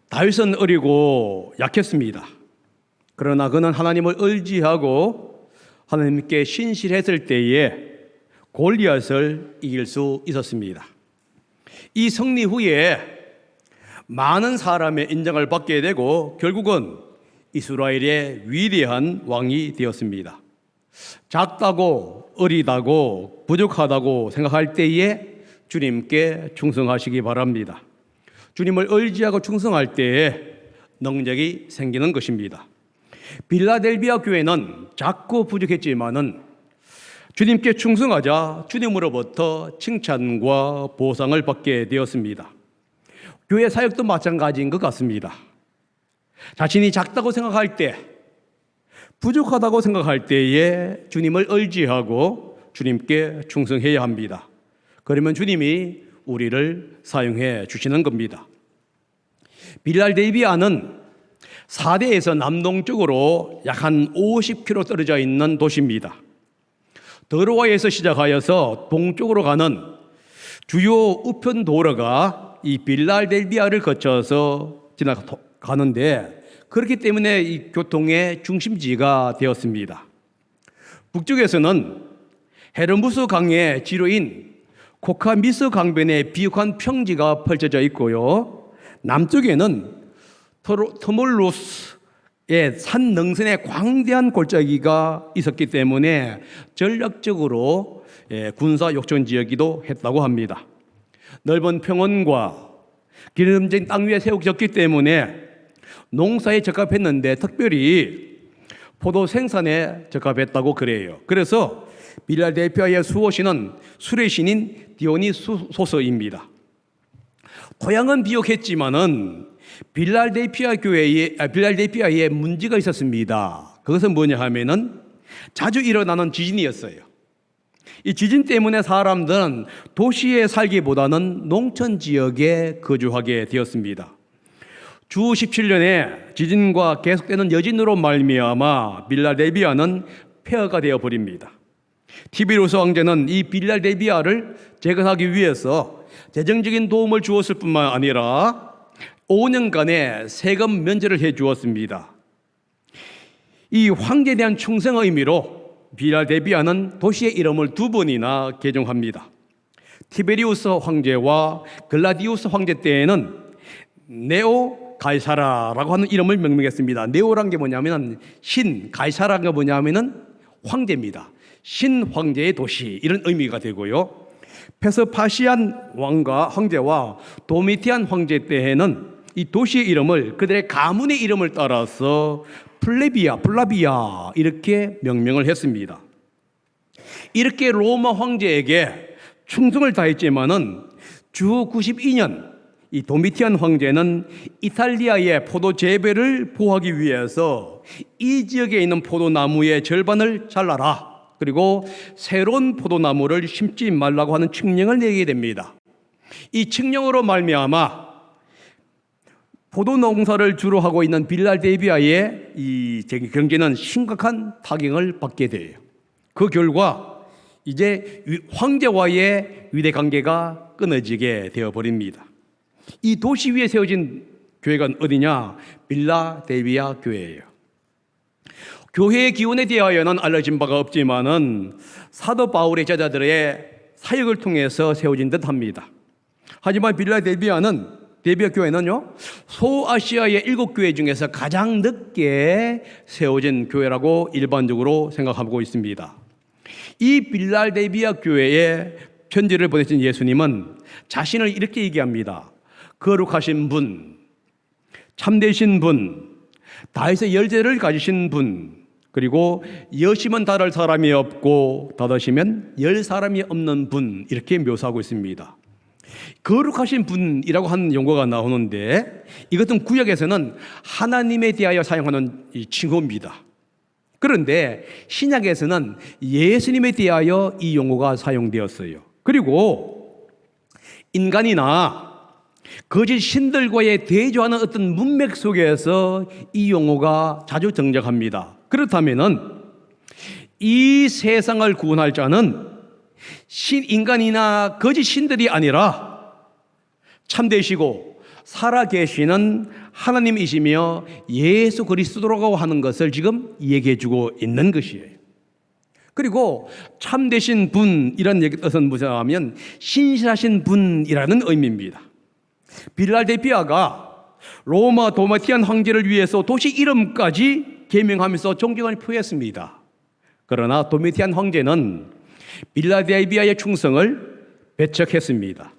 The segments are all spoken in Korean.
다윗은 어리고 약했습니다. 그러나 그는 하나님을 의지하고 하나님께 신실했을 때에 골리앗을 이길 수 있었습니다. 이 승리 후에 많은 사람의 인정을 받게 되고 결국은 이스라엘의 위대한 왕이 되었습니다. 작다고 어리다고 부족하다고 생각할 때에 주님께 충성하시기 바랍니다. 주님을 의지하고 충성할 때에 능력이 생기는 것입니다. 빌라델비아 교회는 작고 부족했지만은 주님께 충성하자 주님으로부터 칭찬과 보상을 받게 되었습니다. 교회 사역도 마찬가지인 것 같습니다. 자신이 작다고 생각할 때, 부족하다고 생각할 때에 주님을 의지하고 주님께 충성해야 합니다. 그러면 주님이 우리를 사용해 주시는 겁니다. 빌라델비아는 사대에서 남동쪽으로 약 한 50km 떨어져 있는 도시입니다. 드로아에서 시작하여서 동쪽으로 가는 주요 우편 도로가 이 빌라델비아를 거쳐서 지나가는데 그렇기 때문에 이 교통의 중심지가 되었습니다. 북쪽에서는 헤르무스 강의 지류인 코카미스 강변의 비옥한 평지가 펼쳐져 있고요. 남쪽에는 터몰로스의 산 능선의 광대한 골짜기가 있었기 때문에 전략적으로 군사 욕전 지역이기도 했다고 합니다. 넓은 평원과 기름진 땅 위에 세워졌기 때문에 농사에 적합했는데 특별히 포도 생산에 적합했다고 그래요. 그래서 빌라델피아의 수호신은 술의 신인 디오니소스입니다. 토양은 비옥했지만은 빌라델피아에 문제가 있었습니다. 그것은 뭐냐 하면은 자주 일어나는 지진이었어요. 이 지진 때문에 사람들은 도시에 살기보다는 농촌 지역에 거주하게 되었습니다. 주 17년에 지진과 계속되는 여진으로 말미암아 빌라델비아는 폐허가 되어 버립니다. 티베리우스 황제는 이 빌라델비아를 재건하기 위해서 재정적인 도움을 주었을 뿐만 아니라 5년간의 세금 면제를 해 주었습니다. 이 황제에 대한 충성 의미로 빌라델비아는 도시의 이름을 2번이나 개종합니다. 티베리우스 황제와 글라디우스 황제 때에는 네오 가이사라라고 하는 이름을 명명했습니다. 네오란 게 뭐냐면 신, 가이사라가 게 뭐냐면은 황제입니다. 신 황제의 도시 이런 의미가 되고요. 페스파시안 왕과 황제와 도미티안 황제 때에는 이 도시의 이름을 그들의 가문의 이름을 따라서 플라비아 이렇게 명명을 했습니다. 이렇게 로마 황제에게 충성을 다했지만은 주 92년 이 도미티안 황제는 이탈리아의 포도 재배를 보호하기 위해서 이 지역에 있는 포도나무의 절반을 잘라라. 그리고 새로운 포도나무를 심지 말라고 하는 칙령을 내게 됩니다. 이 칙령으로 말미암아 포도 농사를 주로 하고 있는 빌라델비아의 이 경제는 심각한 타격을 받게 돼요. 그 결과 이제 황제와의 위대 관계가 끊어지게 되어 버립니다. 이 도시 위에 세워진 교회가 어디냐? 빌라델비아 교회예요. 교회의 기원에 대하여는 알려진 바가 없지만은 사도 바울의 제자들의 사역을 통해서 세워진 듯합니다. 하지만 빌라델비아 교회는요 소아시아의 7교회 중에서 가장 늦게 세워진 교회라고 일반적으로 생각하고 있습니다. 이 빌라델비아 교회에 편지를 보내신 예수님은 자신을 이렇게 얘기합니다. 거룩하신 분, 참되신 분, 다윗의 열쇠를 가지신 분, 그리고 여시면 다를 사람이 없고 닫으시면 열 사람이 없는 분, 이렇게 묘사하고 있습니다. 거룩하신 분이라고 하는 용어가 나오는데 이것은 구약에서는 하나님에 대하여 사용하는 칭호입니다. 그런데 신약에서는 예수님에 대하여 이 용어가 사용되었어요. 그리고 인간이나 거짓 신들과의 대조하는 어떤 문맥 속에서 이 용어가 자주 등장합니다. 그렇다면은 이 세상을 구원할 자는 인간이나 거짓 신들이 아니라 참되시고 살아계시는 하나님이시며 예수 그리스도라고 하는 것을 지금 얘기해 주고 있는 것이에요. 그리고 참되신 분이라는 뜻은 무엇이냐면 신실하신 분이라는 의미입니다. 빌라델비아가 로마 도마티안 황제를 위해서 도시 이름까지 개명하면서 존경을 표했습니다. 그러나 도마티안 황제는 빌라델비아의 충성을 배척했습니다.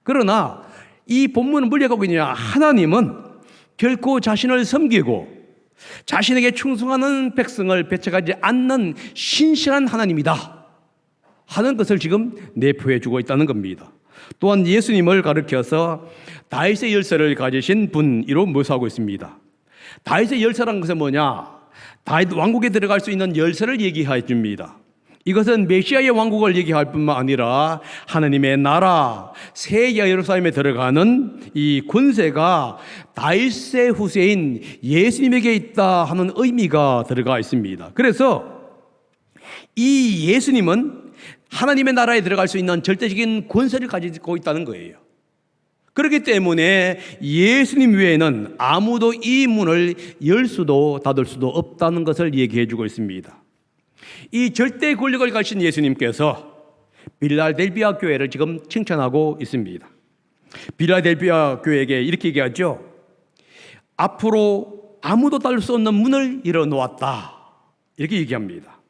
그러나 이 본문은 물려가고 있느냐, 하나님은 결코 자신을 섬기고 자신에게 충성하는 백성을 배척하지 않는 신실한 하나님이다 하는 것을 지금 내포해 주고 있다는 겁니다. 또한 예수님을 가리켜서 다윗의 열쇠를 가지신 분으로 묘사하고 있습니다. 다윗의 열쇠라는 것은 뭐냐? 다윗 왕국에 들어갈 수 있는 열쇠를 얘기해 줍니다. 이것은 메시아의 왕국을 얘기할 뿐만 아니라 하나님의 나라 새 예루살렘에 들어가는 이 권세가 다윗의 후세인 예수님에게 있다 하는 의미가 들어가 있습니다. 그래서 이 예수님은 하나님의 나라에 들어갈 수 있는 절대적인 권세를 가지고 있다는 거예요. 그렇기 때문에 예수님 외에는 아무도 이 문을 열 수도 닫을 수도 없다는 것을 얘기해 주고 있습니다. 이 절대 권력을 가진 예수님께서 빌라델비아 교회를 지금 칭찬하고 있습니다. 빌라델비아 교회에게 이렇게 얘기하죠. 앞으로 아무도 닫을 수 없는 문을 열어놓았다. 이렇게 얘기합니다.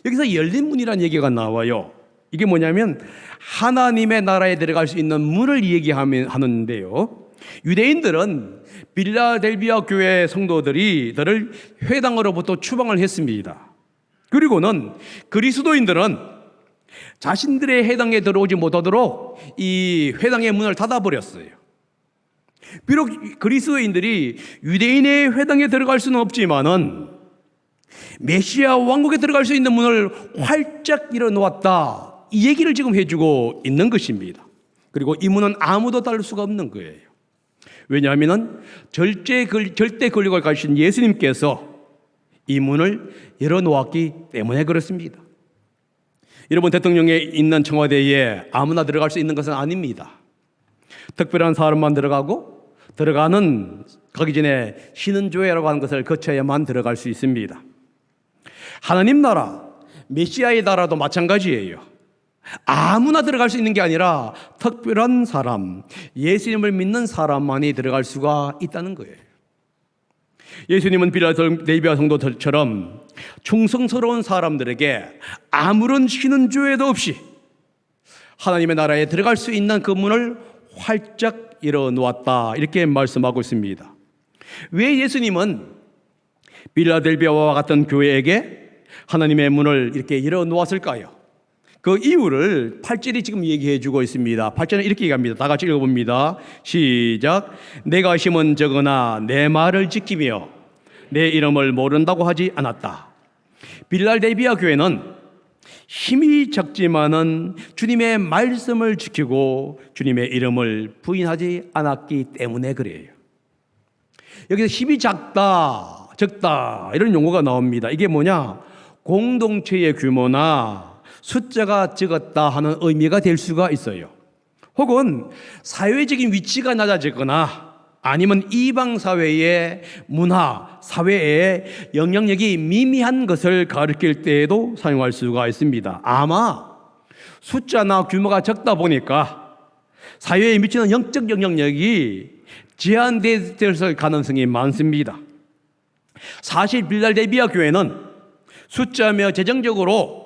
여기서 열린 문이라는 얘기가 나와요. 이게 뭐냐면 하나님의 나라에 들어갈 수 있는 문을 얘기하는데요. 유대인들은 빌라델비아 교회 성도들을 회당으로부터 추방을 했습니다. 그리고는 그리스도인들은 자신들의 회당에 들어오지 못하도록 이 회당의 문을 닫아버렸어요. 비록 그리스도인들이 유대인의 회당에 들어갈 수는 없지만은 메시아 왕국에 들어갈 수 있는 문을 활짝 열어놓았다. 이 얘기를 지금 해주고 있는 것입니다. 그리고 이 문은 아무도 닫을 수가 없는 거예요. 왜냐하면 절대 권력을 가지신 예수님께서 이 문을 열어놓았기 때문에 그렇습니다. 여러분, 대통령에 있는 청와대에 아무나 들어갈 수 있는 것은 아닙니다. 특별한 사람만 들어가고 가기 전에 신은조회라고 하는 것을 거쳐야만 들어갈 수 있습니다. 하나님 나라, 메시아의 나라도 마찬가지예요. 아무나 들어갈 수 있는 게 아니라 특별한 사람, 예수님을 믿는 사람만이 들어갈 수가 있다는 거예요. 예수님은 빌라델비아 성도들처럼 충성스러운 사람들에게 아무런 신은조회도 없이 하나님의 나라에 들어갈 수 있는 그 문을 활짝 열어놓았다, 이렇게 말씀하고 있습니다. 왜 예수님은 빌라델비아와 같은 교회에게 하나님의 문을 이렇게 열어놓았을까요? 그 이유를 8절이 지금 얘기해 주고 있습니다. 8절은 이렇게 얘기합니다. 다 같이 읽어봅니다. 시작. 내가 심은 적으나 내 말을 지키며 내 이름을 모른다고 하지 않았다. 빌라델비아 교회는 힘이 작지만은 주님의 말씀을 지키고 주님의 이름을 부인하지 않았기 때문에 그래요. 여기서 힘이 작다, 적다 이런 용어가 나옵니다. 이게 뭐냐? 공동체의 규모나 숫자가 적었다 하는 의미가 될 수가 있어요. 혹은 사회적인 위치가 낮아지거나 아니면 이방 사회의 문화, 사회의 영향력이 미미한 것을 가리킬 때에도 사용할 수가 있습니다. 아마 숫자나 규모가 적다 보니까 사회에 미치는 영적 영향력이 제한될 가능성이 많습니다. 사실 빌라델비아 교회는 숫자며 재정적으로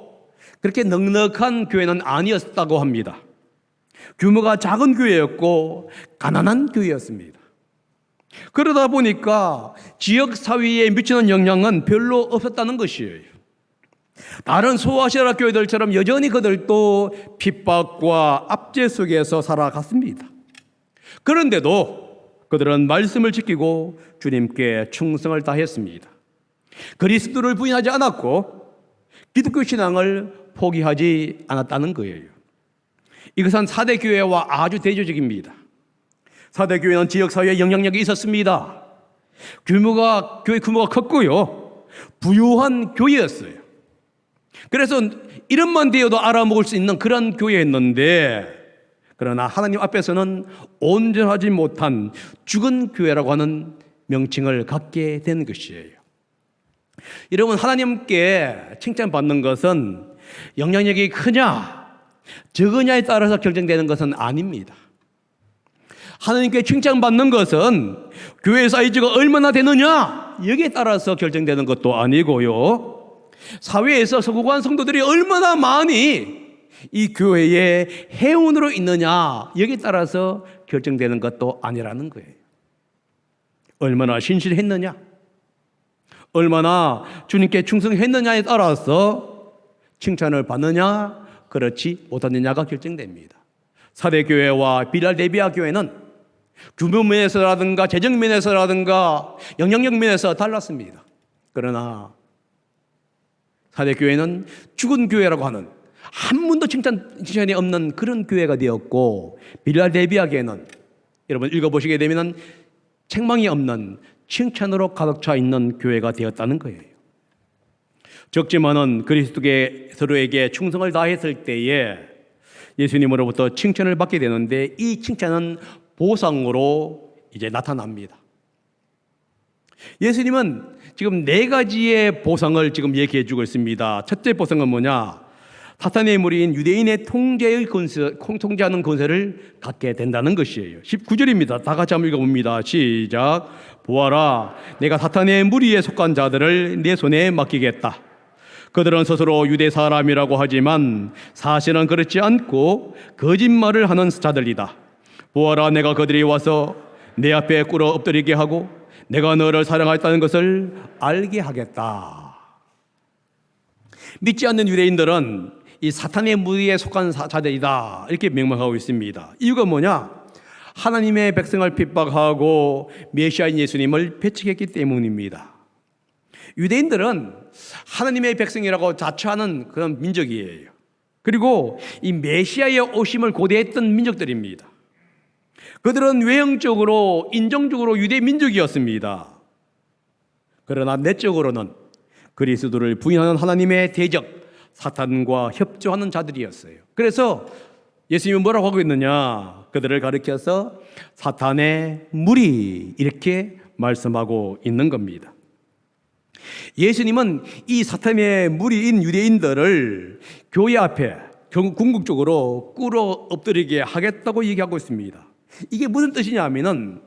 그렇게 넉넉한 교회는 아니었다고 합니다. 규모가 작은 교회였고 가난한 교회였습니다. 그러다 보니까 지역 사회에 미치는 영향은 별로 없었다는 것이에요. 다른 소아시아 교회들처럼 여전히 그들도 핍박과 압제 속에서 살아갔습니다. 그런데도 그들은 말씀을 지키고 주님께 충성을 다했습니다. 그리스도를 부인하지 않았고 기독교 신앙을 포기하지 않았다는 거예요. 이것은 4대 교회와 아주 대조적입니다. 4대 교회는 지역사회에 영향력이 있었습니다. 교회 규모가 컸고요. 부유한 교회였어요. 그래서 이름만 대어도 알아먹을 수 있는 그런 교회였는데 그러나 하나님 앞에서는 온전하지 못한 죽은 교회라고 하는 명칭을 갖게 된 것이에요. 여러분, 하나님께 칭찬받는 것은 영향력이 크냐 적으냐에 따라서 결정되는 것은 아닙니다. 하나님께 칭찬받는 것은 교회 사이즈가 얼마나 되느냐 여기에 따라서 결정되는 것도 아니고요, 사회에서 서구관 성도들이 얼마나 많이 이 교회의 회원으로 있느냐 여기에 따라서 결정되는 것도 아니라는 거예요. 얼마나 신실했느냐, 얼마나 주님께 충성했느냐에 따라서 칭찬을 받느냐 그렇지 못하느냐가 결정됩니다. 사대교회와 빌라델비아 교회는 규모 면에서라든가 재정 면에서라든가 영향력 면에서 달랐습니다. 그러나 사대교회는 죽은 교회라고 하는 한 번도 칭찬이 없는 그런 교회가 되었고, 빌라델비아 교회는 여러분 읽어보시게 되면 책망이 없는 칭찬으로 가득 차 있는 교회가 되었다는 거예요. 적지만은 그리스도께 서로에게 충성을 다했을 때에 예수님으로부터 칭찬을 받게 되는데, 이 칭찬은 보상으로 이제 나타납니다. 예수님은 지금 4가지의 보상을 지금 얘기해 주고 있습니다. 첫째 보상은 뭐냐? 사탄의 무리인 유대인의 통제하는 권세를 갖게 된다는 것이에요. 19절입니다. 다 같이 한번 읽어봅니다. 시작. 보아라, 내가 사탄의 무리에 속한 자들을 내 손에 맡기겠다. 그들은 스스로 유대 사람이라고 하지만 사실은 그렇지 않고 거짓말을 하는 자들이다. 보아라, 내가 그들이 와서 내 앞에 꿇어 엎드리게 하고 내가 너를 사랑하였다는 것을 알게 하겠다. 믿지 않는 유대인들은 이 사탄의 무리에 속한 자들이다 이렇게 명명하고 있습니다. 이유가 뭐냐? 하나님의 백성을 핍박하고 메시아인 예수님을 배척했기 때문입니다. 유대인들은 하나님의 백성이라고 자처하는 그런 민족이에요. 그리고 이 메시아의 오심을 고대했던 민족들입니다. 그들은 외형적으로 인종적으로 유대 민족이었습니다. 그러나 내적으로는 그리스도를 부인하는 하나님의 대적 사탄과 협조하는 자들이었어요. 그래서 예수님은 뭐라고 하고 있느냐? 그들을 가리켜서 사탄의 무리 이렇게 말씀하고 있는 겁니다. 예수님은 이 사탄의 무리인 유대인들을 교회 앞에 궁극적으로 꿇어 엎드리게 하겠다고 얘기하고 있습니다. 이게 무슨 뜻이냐 하면은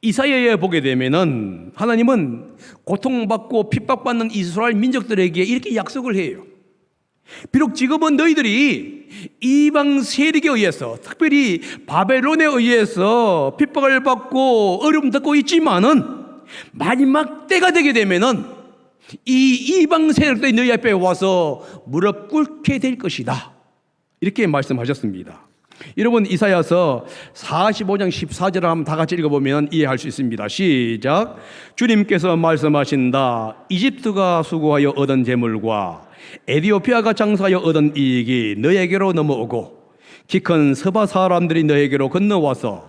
이사야에 보게 되면은 하나님은 고통받고 핍박받는 이스라엘 민족들에게 이렇게 약속을 해요. 비록 지금은 너희들이 이방 세력에 의해서, 특별히 바벨론에 의해서 핍박을 받고 어려움 듣고 있지만은 마지막 때가 되게 되면은 이 이방 세력들이 너희 앞에 와서 무릎 꿇게 될 것이다 이렇게 말씀하셨습니다. 여러분, 이사야서 45장 14절을 한번 다 같이 읽어보면 이해할 수 있습니다. 시작. 주님께서 말씀하신다. 이집트가 수고하여 얻은 재물과 에디오피아가 장사하여 얻은 이익이 너에게로 넘어오고 키 큰 서바 사람들이 너에게로 건너와서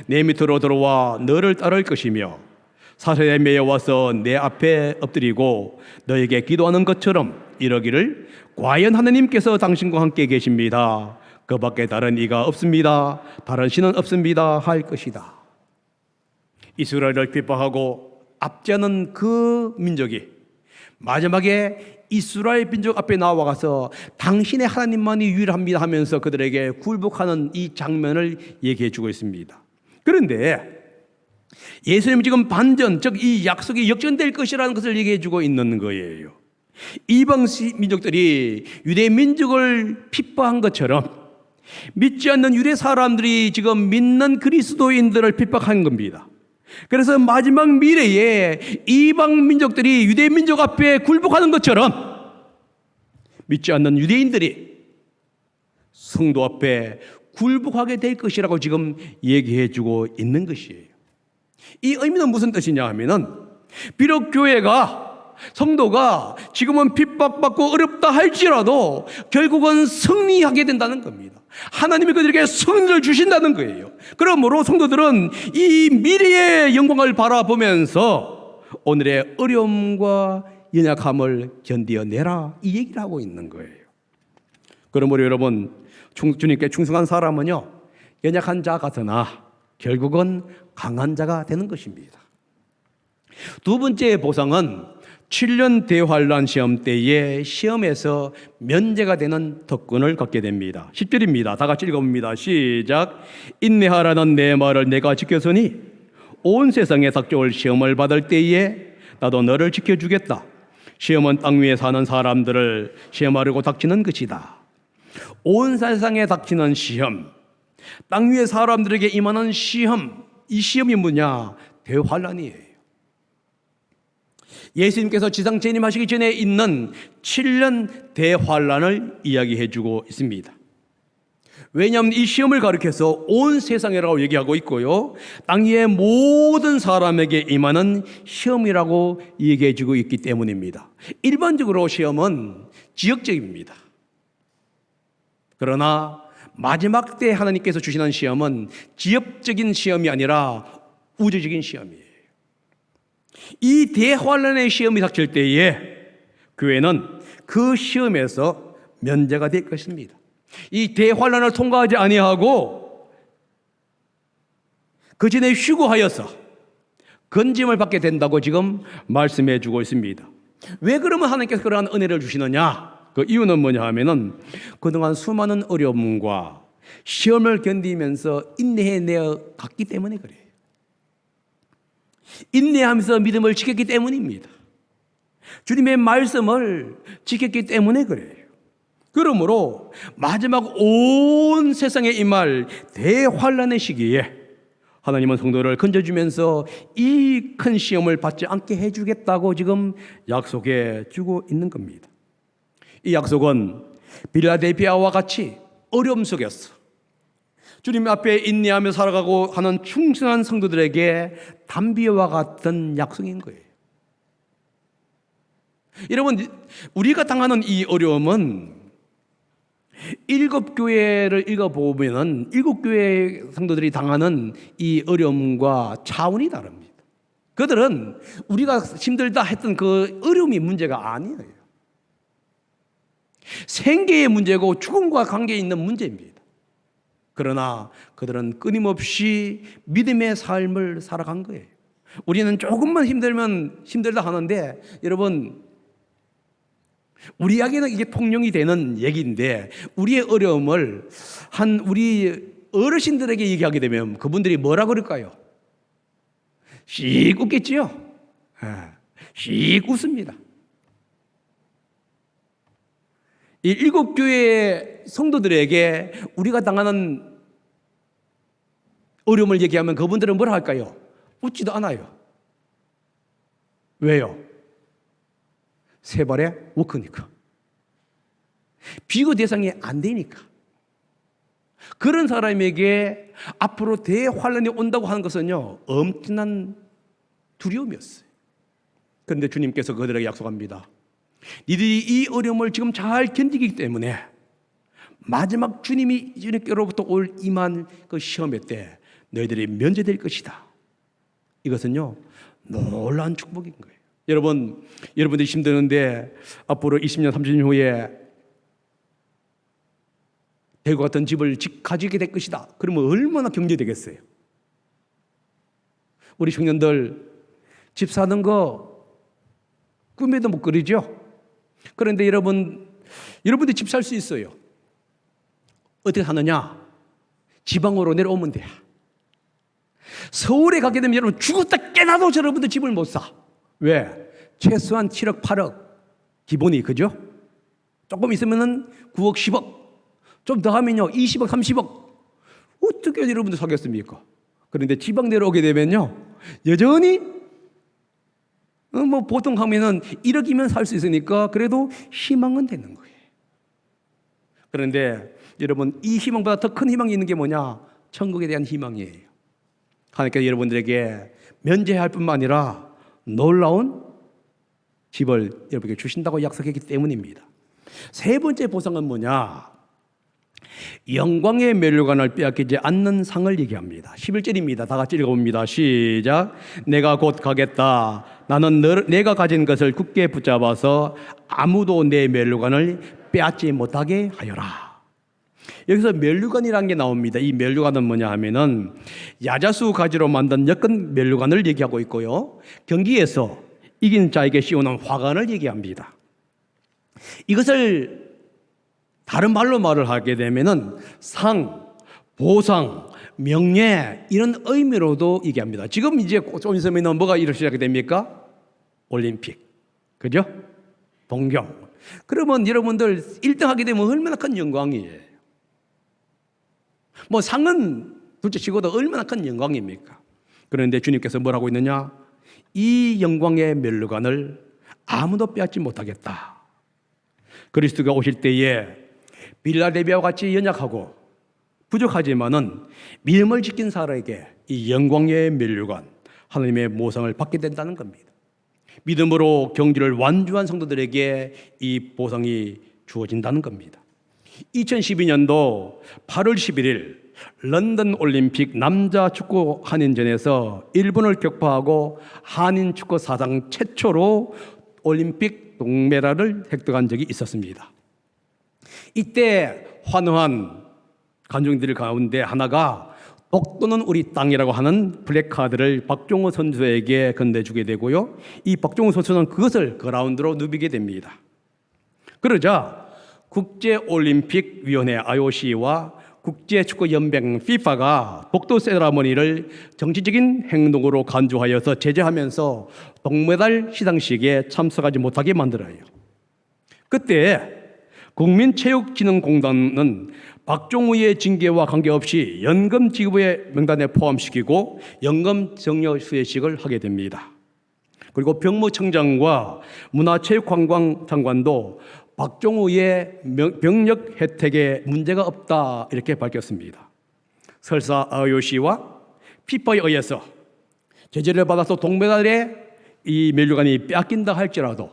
내 밑으로 들어와 너를 따를 것이며 사슬에 매여와서 내 앞에 엎드리고 너에게 기도하는 것처럼 이러기를, 과연 하나님께서 당신과 함께 계십니다. 그 밖에 다른 이가 없습니다. 다른 신은 없습니다. 할 것이다. 이스라엘을 핍박하고 압제하는 그 민족이 마지막에 이스라엘 민족 앞에 나와가서 당신의 하나님만이 유일합니다 하면서 그들에게 굴복하는 이 장면을 얘기해 주고 있습니다. 그런데 예수님은 지금 반전, 즉 이 약속이 역전될 것이라는 것을 얘기해 주고 있는 거예요. 이방 민족들이 유대 민족을 핍박한 것처럼 믿지 않는 유대 사람들이 지금 믿는 그리스도인들을 핍박한 겁니다. 그래서 마지막 미래에 이방 민족들이 유대 민족 앞에 굴복하는 것처럼 믿지 않는 유대인들이 성도 앞에 굴복하게 될 것이라고 지금 얘기해 주고 있는 것이에요. 이 의미는 무슨 뜻이냐 하면은, 비록 교회가, 성도가 지금은 핍박받고 어렵다 할지라도 결국은 승리하게 된다는 겁니다. 하나님이 그들에게 승리를 주신다는 거예요. 그러므로 성도들은 이 미래의 영광을 바라보면서 오늘의 어려움과 연약함을 견디어내라, 이 얘기를 하고 있는 거예요. 그러므로 여러분, 주님께 충성한 사람은요, 연약한 자 같으나 결국은 강한 자가 되는 것입니다. 두 번째 보상은 7년 대환란 시험 때에 시험에서 면제가 되는 특권을 갖게 됩니다. 10절입니다. 다 같이 읽어봅니다. 시작. 인내하라는 내 말을 내가 지켰으니 온 세상에 닥쳐올 시험을 받을 때에 나도 너를 지켜주겠다. 시험은 땅 위에 사는 사람들을 시험하려고 닥치는 것이다. 온 세상에 닥치는 시험, 땅 위에 사람들에게 임하는 시험, 이 시험이 뭐냐? 대환란이에요. 예수님께서 지상 재림하시기 전에 있는 7년 대환란을 이야기해 주고 있습니다. 왜냐하면 이 시험을 가리켜서 온 세상이라고 얘기하고 있고요, 땅 위의 모든 사람에게 임하는 시험이라고 얘기해 주고 있기 때문입니다. 일반적으로 시험은 지역적입니다. 그러나 마지막 때 하나님께서 주시는 시험은 지역적인 시험이 아니라 우주적인 시험이에요. 이 대환란의 시험이 닥칠 때에 교회는 그 시험에서 면제가 될 것입니다. 이 대환란을 통과하지 아니하고 그 전에 휴거하여서 건짐을 받게 된다고 지금 말씀해 주고 있습니다. 왜 그러면 하나님께서 그러한 은혜를 주시느냐? 그 이유는 뭐냐 하면은 그동안 수많은 어려움과 시험을 견디면서 인내해 내어 갔기 때문에 그래요. 인내하면서 믿음을 지켰기 때문입니다. 주님의 말씀을 지켰기 때문에 그래요. 그러므로 마지막 온 세상에 임할 대환란의 시기에 하나님은 성도를 건져주면서 이 큰 시험을 받지 않게 해주겠다고 지금 약속해 주고 있는 겁니다. 이 약속은 빌라델피아와 같이 어려움 속에서 주님 앞에 인내하며 살아가고 하는 충성한 성도들에게 담비와 같은 약속인 거예요. 여러분, 우리가 당하는 이 어려움은 7교회를 읽어보면 7교회 성도들이 당하는 이 어려움과 차원이 다릅니다. 그들은 우리가 힘들다 했던 그 어려움이 문제가 아니에요. 생계의 문제고 죽음과 관계 있는 문제입니다. 그러나 그들은 끊임없이 믿음의 삶을 살아간 거예요. 우리는 조금만 힘들면 힘들다 하는데, 여러분, 우리에게는 이게 통용이 되는 얘기인데, 우리의 어려움을 우리 어르신들에게 얘기하게 되면 그분들이 뭐라 그럴까요? 씩 웃겠지요? 씩 웃습니다. 이 7교회 성도들에게 우리가 당하는 어려움을 얘기하면 그분들은 뭐라 할까요? 웃지도 않아요. 왜요? 세 발에 워크니까. 비교 대상이 안 되니까. 그런 사람에게 앞으로 대환란이 온다고 하는 것은요, 엄청난 두려움이었어요. 그런데 주님께서 그들에게 약속합니다. 니들이 이 어려움을 지금 잘 견디기 때문에 마지막 주님께로부터 올 임한 그 시험의 때 너희들이 면제될 것이다. 이것은요, 놀라운 축복인 거예요. 여러분들이 힘드는데 앞으로 20년, 30년 후에 대구 같은 집을 가지게 될 것이다. 그러면 얼마나 경제되겠어요? 우리 청년들 집 사는 거 꿈에도 못 그리죠? 그런데 여러분들이 집 살 수 있어요. 어떻게 사느냐? 지방으로 내려오면 돼. 서울에 가게 되면 여러분 죽었다 깨나도 여러분들 집을 못 사. 왜? 최소한 7억, 8억 기본이, 그죠? 조금 있으면은 9억, 10억, 좀 더 하면요 20억, 30억. 어떻게 여러분들 사겠습니까? 그런데 지방 내려오게 되면요 여전히 보통 하면은 1억이면 살 수 있으니까 그래도 희망은 되는 거예요. 그런데 여러분, 이 희망보다 더 큰 희망이 있는 게 뭐냐? 천국에 대한 희망이에요. 하나님께서 여러분들에게 면제할 뿐만 아니라 놀라운 집을 여러분에게 주신다고 약속했기 때문입니다. 세 번째 보상은 뭐냐? 영광의 면류관을 빼앗기지 않는 상을 얘기합니다. 11절입니다. 다 같이 읽어봅니다. 시작. 내가 곧 가겠다. 나는 내가 가진 것을 굳게 붙잡아서 아무도 내 면류관을 빼앗지 못하게 하여라. 여기서 면류관이라는 게 나옵니다. 이 면류관은 뭐냐 하면은 야자수 가지로 만든 엮은 면류관을 얘기하고 있고요. 경기에서 이긴 자에게 씌우는 화관을 얘기합니다. 이것을 다른 말로 말을 하게 되면은 상, 보상, 명예 이런 의미로도 얘기합니다. 지금 이제 좀 있으면 뭐가 이렇게 시작이 됩니까? 올림픽, 그죠? 동경. 그러면 여러분들 1등 하게 되면 얼마나 큰 영광이에요. 뭐 상은 둘째 치고도 얼마나 큰 영광입니까? 그런데 주님께서 뭐라고 있느냐? 이 영광의 면류관을 아무도 빼앗지 못하겠다. 그리스도가 오실 때에 빌라델비아와 같이 연약하고 부족하지만은 믿음을 지킨 사람에게 이 영광의 면류관, 하나님의 모상을 받게 된다는 겁니다. 믿음으로 경주를 완주한 성도들에게 이 보상이 주어진다는 겁니다. 2012년도 8월 11일 런던 올림픽 남자 축구 한인전에서 일본을 격파하고 한인 축구 사상 최초로 올림픽 동메달을 획득한 적이 있었습니다. 이때 환호한 관중들 가운데 하나가 독도는 우리 땅이라고 하는 플래카드를 박종호 선수에게 건네주게 되고요. 이 박종호 선수는 그것을 그라운드로 누비게 됩니다. 그러자 국제올림픽위원회 IOC와 국제축구연맹 FIFA가 독도 세라머니를 정치적인 행동으로 간주하여서 제재하면서 동메달 시상식에 참석하지 못하게 만들어요. 그때 국민체육진흥공단은 박종우의 징계와 관계없이 연금 지급의 명단에 포함시키고 연금 정려 수여식을 하게 됩니다. 그리고 병무청장과 문화체육관광장관도 박종우의 병력 혜택에 문제가 없다 이렇게 밝혔습니다. 설사 IOC와 FIFA에 의해서 제재를 받아서 동메달의 이 면류관이 뺏긴다 할지라도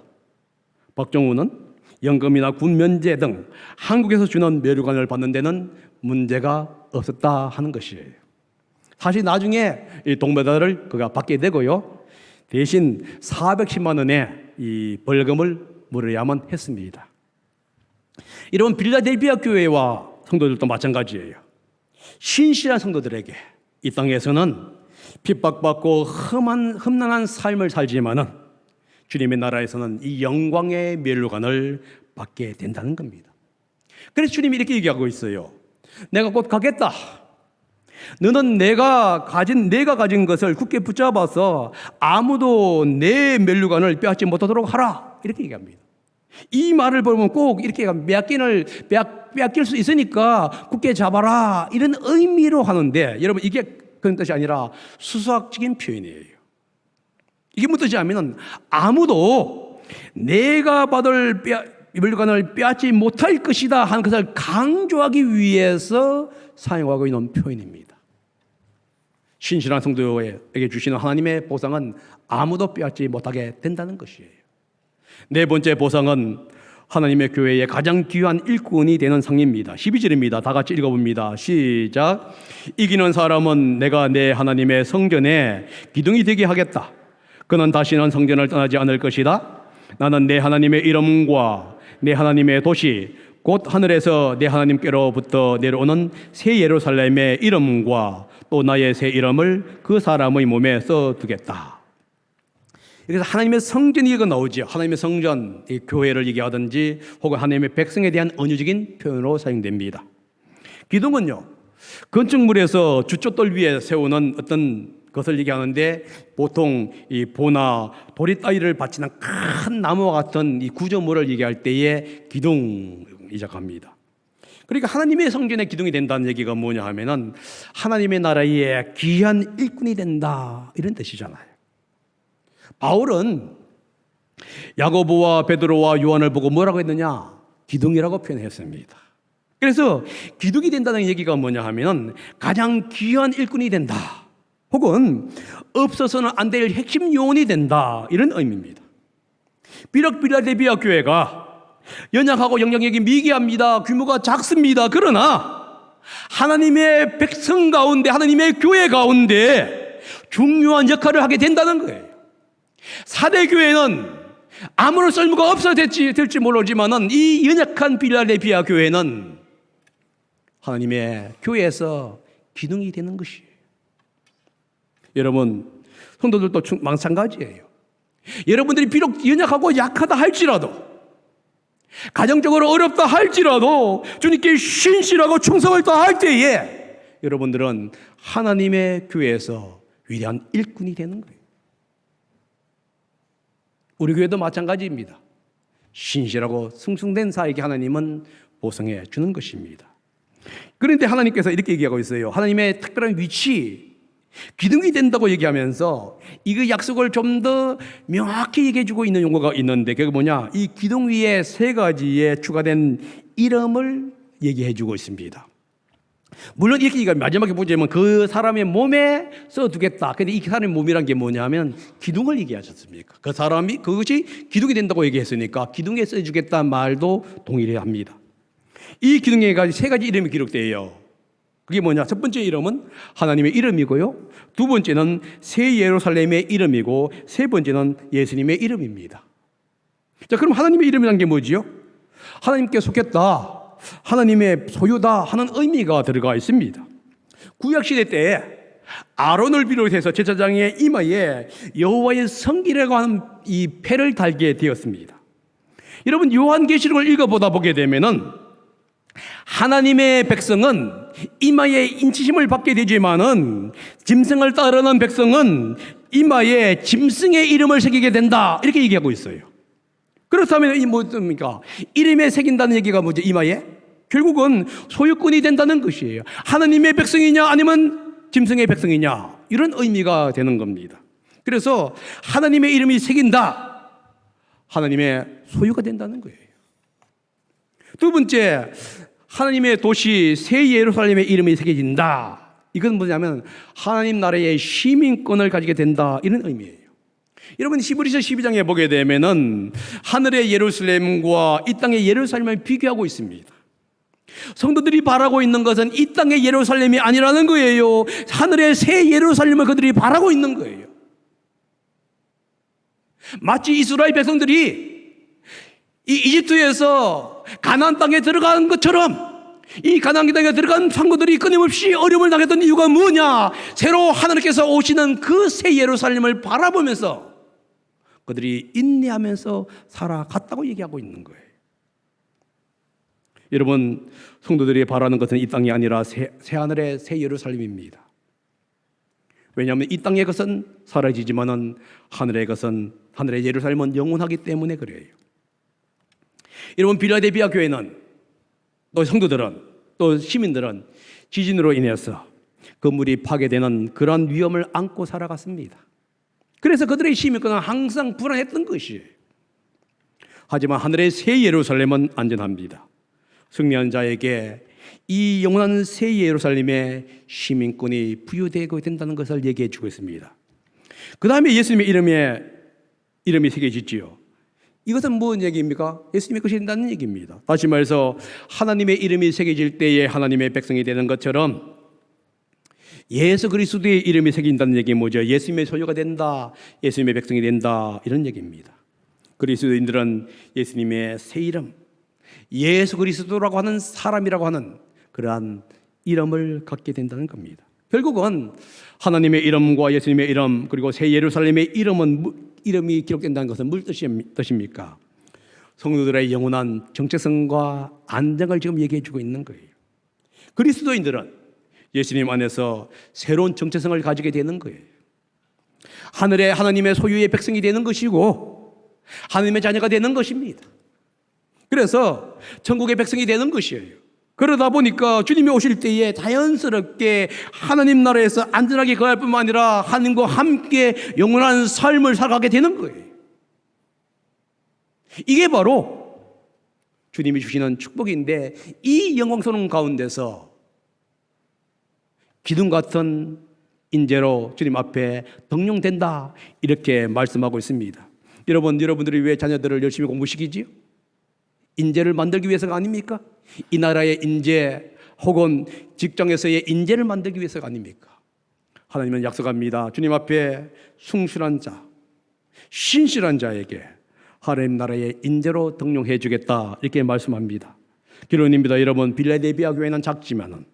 박종우는 연금이나 군 면제 등 한국에서 주는 면류관을 받는 데는 문제가 없었다 하는 것이에요. 사실 나중에 이 동메달을 그가 받게 되고요. 대신 410만 원의 이 벌금을 물어야만 했습니다. 이런 빌라델비아 교회와 성도들도 마찬가지예요. 신실한 성도들에게 이 땅에서는 핍박받고 험난한 삶을 살지만은 주님의 나라에서는 이 영광의 면류관을 받게 된다는 겁니다. 그래서 주님이 이렇게 얘기하고 있어요. 내가 곧 가겠다. 너는 내가 가진 것을 굳게 붙잡아서 아무도 내 면류관을 빼앗지 못하도록 하라. 이렇게 얘기합니다. 이 말을 보면 꼭 이렇게 빼앗길 수 있으니까 굳게 잡아라. 이런 의미로 하는데 여러분 이게 그런 뜻이 아니라 수학적인 표현이에요. 이게 무슨 뜻이 하면은 아무도 내가 받을 멸관을 빼앗지 못할 것이다 하는 것을 강조하기 위해서 사용하고 있는 표현입니다. 신실한 성도에게 주시는 하나님의 보상은 아무도 빼앗지 못하게 된다는 것이에요. 네 번째 보상은 하나님의 교회의 가장 귀한 일꾼이 되는 상입니다. 12절입니다. 다 같이 읽어봅니다. 시작. 이기는 사람은 내가 내 하나님의 성전에 기둥이 되게 하겠다. 그는 다시는 성전을 떠나지 않을 것이다. 나는 내 하나님의 이름과 내 하나님의 도시 곧 하늘에서 내 하나님께로부터 내려오는 새 예루살렘의 이름과 또 나의 새 이름을 그 사람의 몸에 써두겠다. 그래서 하나님의 성전이 이거 나오죠. 하나님의 성전, 이 교회를 얘기하든지 혹은 하나님의 백성에 대한 언어적인 표현으로 사용됩니다. 기둥은요, 건축물에서 주춧돌 위에 세우는 어떤 것을 얘기하는데 보통 이 보나 도리 따위를 받치는 큰 나무와 같은 이 구조물을 얘기할 때에 기둥이라고 합니다. 그러니까 하나님의 성전의 기둥이 된다는 얘기가 뭐냐 하면은 하나님의 나라의 귀한 일꾼이 된다 이런 뜻이잖아요. 바울은 야고보와 베드로와 요한을 보고 뭐라고 했느냐? 기둥이라고 표현했습니다. 그래서 기둥이 된다는 얘기가 뭐냐 하면은 가장 귀한 일꾼이 된다. 혹은 없어서는 안 될 핵심 요원이 된다 이런 의미입니다. 비록 빌라델비아 교회가 연약하고 영향력이 미개합니다. 규모가 작습니다. 그러나 하나님의 백성 가운데 하나님의 교회 가운데 중요한 역할을 하게 된다는 거예요. 사대교회는 아무런 쓸모가 없어 될지 모르지만은 이 연약한 빌라델비아 교회는 하나님의 교회에서 기둥이 되는 것이에요. 여러분, 성도들도 마찬가지예요. 여러분들이 비록 연약하고 약하다 할지라도, 가정적으로 어렵다 할지라도 주님께 신실하고 충성을 다할 때에 여러분들은 하나님의 교회에서 위대한 일꾼이 되는 거예요. 우리 교회도 마찬가지입니다. 신실하고 충성된 자에게 하나님은 보상해 주는 것입니다. 그런데 하나님께서 이렇게 얘기하고 있어요. 하나님의 특별한 위치, 기둥이 된다고 얘기하면서 이그 약속을 좀 더 명확히 얘기해 주고 있는 용어가 있는데, 그게 뭐냐? 이 기둥 위에 세 가지의 추가된 이름을 얘기해 주고 있습니다. 물론 이렇게 얘기하면 마지막에 보자면 그 사람의 몸에 써두겠다. 근데 이 사람의 몸이란 게 뭐냐면 기둥을 얘기하셨습니까? 그 사람이 그것이 기둥이 된다고 얘기했으니까 기둥에 써주겠다는 말도 동일해 합니다. 이 기둥에 세 가지 이름이 기록되어요. 그게 뭐냐? 첫 번째 이름은 하나님의 이름이고요, 두 번째는 새 예루살렘의 이름이고, 세 번째는 예수님의 이름입니다. 자, 그럼 하나님의 이름이라는 게 뭐지요? 하나님께 속했다, 하나님의 소유다 하는 의미가 들어가 있습니다. 구약시대 때 아론을 비롯해서 제사장의 이마에 여호와의 성기라고 하는 이 패를 달게 되었습니다. 여러분, 요한계시록을 읽어보다 보게 되면은 하나님의 백성은 이마에 인치심을 받게 되지만은 짐승을 따르는 백성은 이마에 짐승의 이름을 새기게 된다, 이렇게 얘기하고 있어요. 그렇다면 이 뭡니까? 이름에 새긴다는 얘기가 뭐죠? 이마에? 결국은 소유권이 된다는 것이에요. 하나님의 백성이냐 아니면 짐승의 백성이냐, 이런 의미가 되는 겁니다. 그래서 하나님의 이름이 새긴다, 하나님의 소유가 된다는 거예요. 두 번째, 하나님의 도시 새 예루살렘의 이름이 새겨진다. 이건 뭐냐면 하나님 나라의 시민권을 가지게 된다, 이런 의미예요. 여러분, 히브리서 12장에 보게 되면은 하늘의 예루살렘과 이 땅의 예루살렘을 비교하고 있습니다. 성도들이 바라고 있는 것은 이 땅의 예루살렘이 아니라는 거예요. 하늘의 새 예루살렘을 그들이 바라고 있는 거예요. 마치 이스라엘 백성들이 이 이집트에서 가나안 땅에 들어간 것처럼 이 가나안 땅에 들어간 상고들이 끊임없이 어려움을 당했던 이유가 뭐냐? 새로 하나님께서 오시는 그 새 예루살렘을 바라보면서 그들이 인내하면서 살아갔다고 얘기하고 있는 거예요. 여러분, 성도들이 바라는 것은 이 땅이 아니라 새 하늘의 새 예루살렘입니다. 왜냐하면 이 땅의 것은 사라지지만은 하늘의 것은, 하늘의 예루살렘은 영원하기 때문에 그래요. 여러분, 빌라델피아 교회는, 또 성도들은, 또 시민들은 지진으로 인해서 건물이 파괴되는 그러한 위험을 안고 살아갔습니다. 그래서 그들의 시민권은 항상 불안했던 것이에요. 하지만 하늘의 새 예루살렘은 안전합니다. 승리한 자에게 이 영원한 새 예루살렘의 시민권이 부여되고 된다는 것을 얘기해 주고 있습니다. 그 다음에 예수님의 이름이 새겨지지요. 이것은 무슨 얘기입니까? 예수님의 것이 된다는 얘기입니다. 다시 말해서 하나님의 이름이 새겨질 때에 하나님의 백성이 되는 것처럼 예수 그리스도의 이름이 새긴다는 얘기 뭐죠? 예수님의 소유가 된다, 예수님의 백성이 된다, 이런 얘기입니다. 그리스도인들은 예수님의 새 이름, 예수 그리스도라고 하는 사람이라고 하는 그러한 이름을 갖게 된다는 겁니다. 결국은 하나님의 이름과 예수님의 이름, 그리고 새 예루살렘의 이름이 기록된다는 것은 무슨 뜻입니까? 성도들의 영원한 정체성과 안정을 지금 얘기해 주고 있는 거예요. 그리스도인들은 예수님 안에서 새로운 정체성을 가지게 되는 거예요. 하늘의 하나님의 소유의 백성이 되는 것이고 하나님의 자녀가 되는 것입니다. 그래서 천국의 백성이 되는 것이에요. 그러다 보니까 주님이 오실 때에 자연스럽게 하나님 나라에서 안전하게 거할 뿐만 아니라 하나님과 함께 영원한 삶을 살아가게 되는 거예요. 이게 바로 주님이 주시는 축복인데, 이 영광스러운 가운데서 기둥 같은 인재로 주님 앞에 등용된다, 이렇게 말씀하고 있습니다. 여러분들이 왜 자녀들을 열심히 공부시키지요? 인재를 만들기 위해서가 아닙니까? 이 나라의 인재 혹은 직장에서의 인재를 만들기 위해서가 아닙니까? 하나님은 약속합니다. 주님 앞에 충실한 자, 신실한 자에게 하나님 나라의 인재로 등용해 주겠다, 이렇게 말씀합니다. 결론입니다. 여러분, 빌라델비아 교회는 작지만은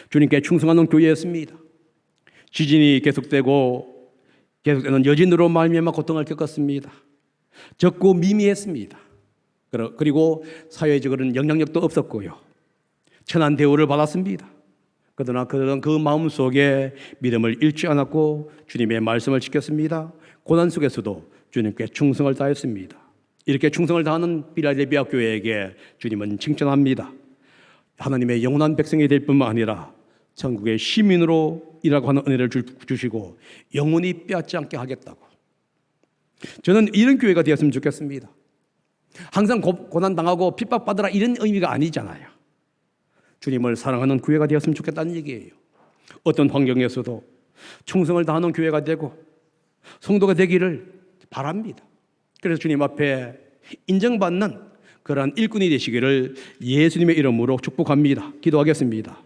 주님께 충성하는 교회였습니다. 지진이 계속되고 계속되는 여진으로 말미암아 고통을 겪었습니다. 적고 미미했습니다. 그리고 사회적으로는 영향력도 없었고요. 천한 대우를 받았습니다. 그러나 그들은 그 마음속에 믿음을 잃지 않았고 주님의 말씀을 지켰습니다. 고난 속에서도 주님께 충성을 다했습니다. 이렇게 충성을 다하는 빌라델비아 교회에게 주님은 칭찬합니다. 하나님의 영원한 백성이 될 뿐만 아니라 천국의 시민으로 일하고 하는 은혜를 주시고 영원히 빼앗지 않게 하겠다고. 저는 이런 교회가 되었으면 좋겠습니다. 항상 고난당하고 핍박받으라 이런 의미가 아니잖아요. 주님을 사랑하는 교회가 되었으면 좋겠다는 얘기예요. 어떤 환경에서도 충성을 다하는 교회가 되고 성도가 되기를 바랍니다. 그래서 주님 앞에 인정받는 그러한 일꾼이 되시기를 예수님의 이름으로 축복합니다. 기도하겠습니다.